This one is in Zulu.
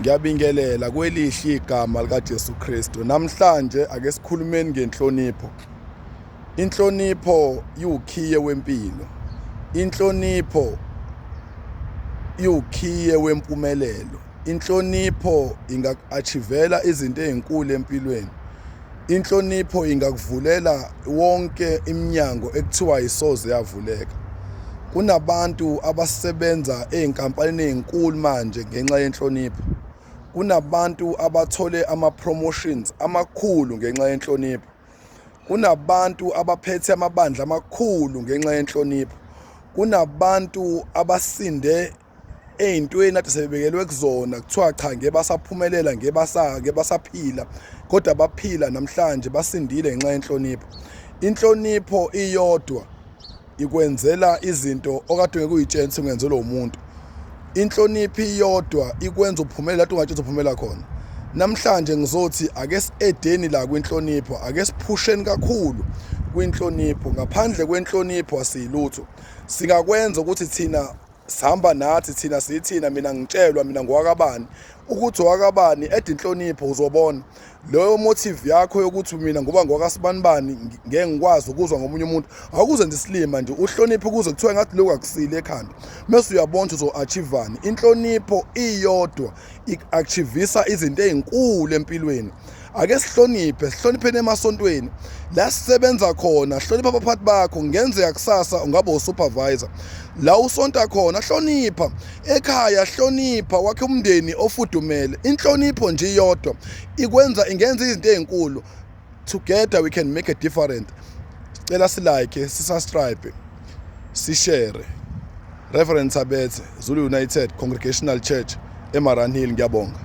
Ngiyabingelela kwelihle igama likaJesu Kristu. Namhlanje ake sikhulumeni ngenhlonipho. Inhlonipho iwukhiye wempilo. Inhlonipho iwukhiye wempumelelo. Inhlonipho ingaku-achivela izinto ezinkulu empilweni. Inhlonipho ingakuvulela wonke iminyango ekuthiwa isoze yavuleka. Kunabantu abasebenza ezinkampanini ezinkulu manje ngenxa yenhlonipho. Kunabantu abathole ama-promotions amakhulu ngenxa yenhlonipho. Kunabantu abaphethe amabandla amakhulu ngenxa yenhlonipho. Kunabantu abasinde ey'ntweni ade sebebekelwe kuzona kuthiwa cha ngeke basaphumelela ngeke basaphila kodwa baphila namhlanje basindile ngenxa yenhlonipho. Inhlonipho iyodwa ikwenzela izinto okade ungeke uyitshele ungenzelwa umuntu. Inhlonipho iyodwa ikwenza uphumelele lapho ungatshela uphumela khona. Namhlanje ngizothi ake si-edeni la kwinhlonipho, ake siphusheni kakhulu kwinhlonipho. Ngaphandle kwenhlonipho asiyilutho. Singakwenza ukuthi thina sihamba nathi thina sithina mina ngitshelwa mina ngowakabani ukuthi owakabani ede inhlonipho uzobona leyo motive yakho yokuthi mina ngoba ngowakasibanibani ngeke ngikwazi ukuzwa ngomunye umuntu akuze ndisilima nje uhloniphe ukuze kuthiwa ngathi lokho akusile ekhanda mase uyabona ukuthi uzo-achievani. Inhlonipho iyodwa ik-achivisa izinto ezinkulu empilweni. Ake sihlonipheni emasontweni la sisebenza khona. Hlonipha abaphathi bakho, ngenzeka kusasa ungaba usupervisor la usonta khona. Hlonipha ekhaya, hlonipha wakhe umndeni ofudumele. Inhlonipho nje iyodwa ingenza izinto ezinkulu. Together we can make a difference. Cela silike, subscribe, share. Reverend Thabethe, Zulu United Congregational Church, eMaranhill. Ngiyabonga.